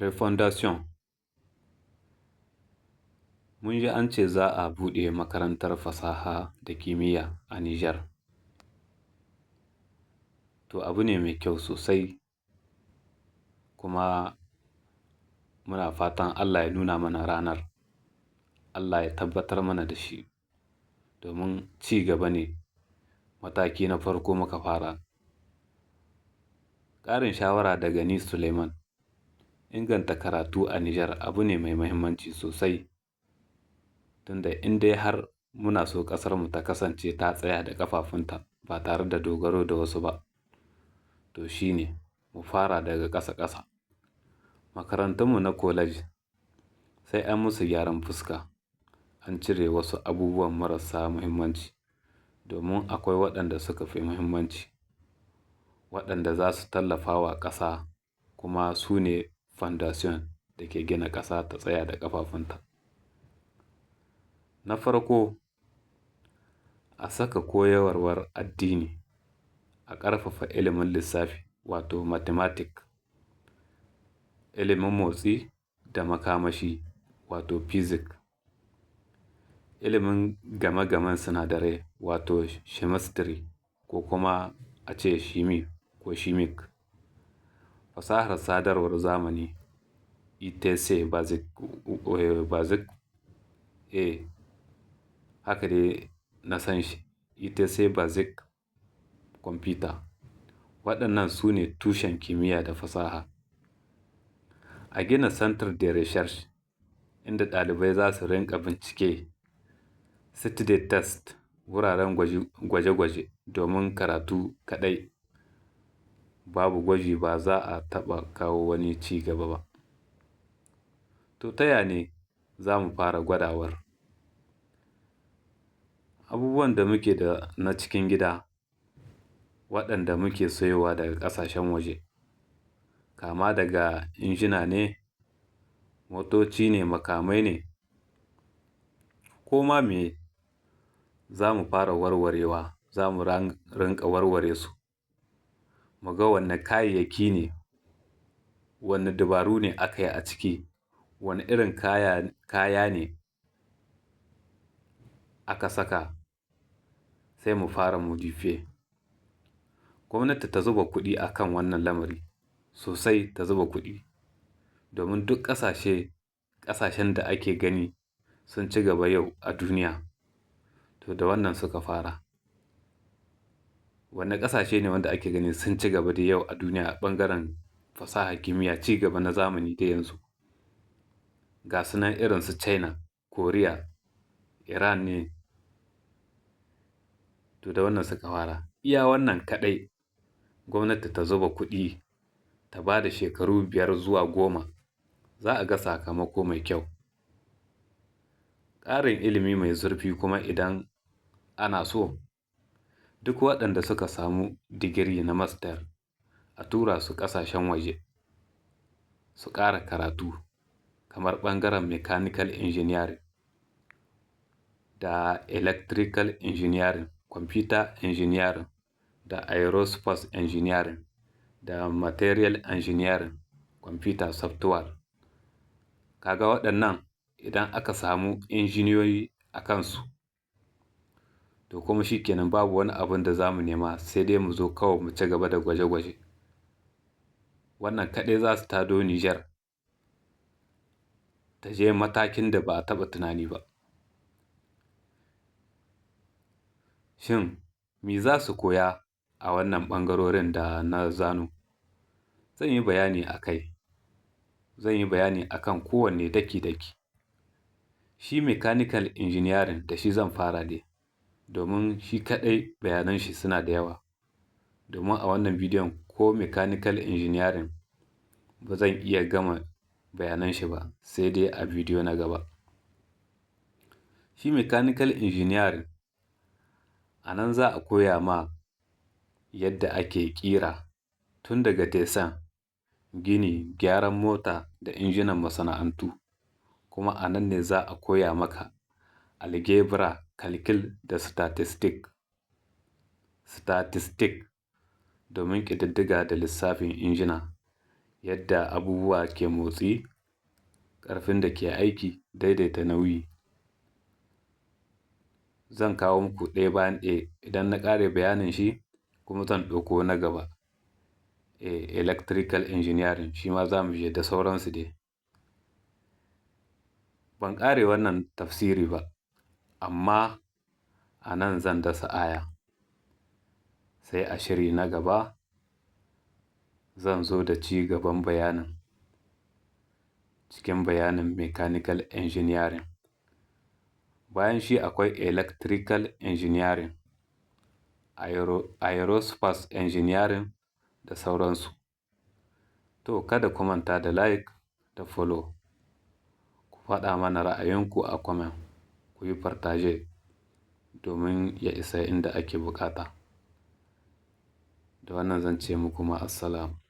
Refondation. Mun ji an ce za a buɗe makarantar fasaha da kimiyya a Nijar. To abu ne mai kyau sosai, kuma muna fatan Allah ya nuna mana ranar, Allah ya tabbatar mana da shi, domin ci gaba ne, mataki na farko muka fara. Ƙarin shawara daga ni Suleiman. Inganta karatu a Nijar abu ne mai muhimmanci sosai, tunda in dai har muna so ƙasarmu ta kasance ta tsaya da ƙafafunta ba tare da dogaro da wasu ba, to shi ne mu fara daga ƙasa-ƙasa. Makarantunmu na college sai an musu gyaran fuska, an cire wasu abubuwan marasa muhimmanci, domin akwai waɗanda suka fi muhimmanci, waɗanda za su tallafa wa ƙasa, kuma su ne foundation da ke gina ƙasa ta tsaya da ƙafafunta. Na farko, a saka koyarwar addini, a ƙarfafa ilimin lissafi wato mathematics, ilimin motsi da makamashi wato physics, ilimin game-gamen sinadarai wato chemistry ko kuma a ce shimi ko chimic, fasahar sadarwar zamani ETC basic, haka dai na san shi, ETC basic computer. Waɗannan su ne tushen kimiyya da fasaha. A gina Centre de Recherche inda ɗalibai za su rinƙa bincike, sit da test, wuraren gwaje-gwaje, domin karatu kaɗai babu gwaji ba za a taɓa kawo wani ci gaba ba. To ta ya ne za mu fara gwadawar? Abubuwan da muke da na cikin gida waɗanda muke sayowa daga ƙasashen waje, kama daga injina ne, motoci ne, makamai ne, ko ma me, za mu fara warwarewa, za mu rinƙa warware su, mu ga wanne kayayyaki ne, wanne dabaru ne aka yi a ciki, wane irin kaya ne aka saka, sai mu fara modifiye. Gwamnati ta zuba kuɗi a kan wannan lamari, sosai ta zuba kuɗi, domin duk ƙasashen da ake gani sun ci gaba yau a duniya, to da wannan suka fara. Wanne ƙasashe ne wanda ake gani sun ci gaba da yau a duniya a ɓangaren fasaha, kimiyya, ci gaba na zamani da yanzu? Ga su nan irin su China, Korea, Iran ne, to da wannan suka fara. Iya wannan kaɗai gwamnati ta zuba kuɗi, ta ba da shekaru 5 zuwa 10, za a ga sakamako mai kyau. Ƙarin ilimi mai zurfi kuma idan ana so, duk waɗanda suka samu digiri na master a tura su ƙasashen waje su ƙara karatu, kamar ɓangaren mechanical engineering da electrical engineering, computer engineering da aerospace engineering da material engineering, computer software. Kaga waɗannan idan aka samu injiniyoyi a kansu, to kuma shi kenan babu wani abin da za mu nema, sai dai mu zo kawai mu ci gaba da gwaje-gwaje. Wannan kaɗai za su tado Nijar ta je matakin da ba a taɓa tunani ba. Shin me za su koya a wannan ɓangarorin da na zano? Zan yi bayani a kai. Zan yi bayani a kan kowanne daki-daki. Shi mechanical engineering da shi zan fara dai, domin shi kaɗai bayanan shi suna da yawa. Domin a wannan bidiyon ko mechanical engineering ba zan iya gama bayanan shi ba, sai dai a bidiyo na gaba. Shi mechanical engineering, a nan za a koya ma yadda ake ƙira, tun daga design, gini, gyaran mota da injinan masana'antu. Kuma a nan ne za a koya maka algebra, calcul da statistics, domin ƙididdiga da lissafin injina, yadda abubuwa ke motsi, ƙarfin da ke aiki, daidaita nauyi. Zan kawo muku ɗaya bayan ɗaya idan na ƙare bayanin shi kuma zan ɗauko na gaba. Electrical engineering shi ma za mu je da sauransu dai. Ban ƙare wannan tafsiri ba, amma a nan zan dasa aya. Sai a shiri na gaba zan zo da ci gaban bayanin cikin bayanin mechanical engineering. Bayan shi akwai electrical engineering, aerospace engineering da sauransu. To kada ku manta da like da follow. Ku faɗa mana ra'ayinku a comment, ku yi partage domin ya isa inda ake buƙata. Da wannan zan ce muku ma assalam.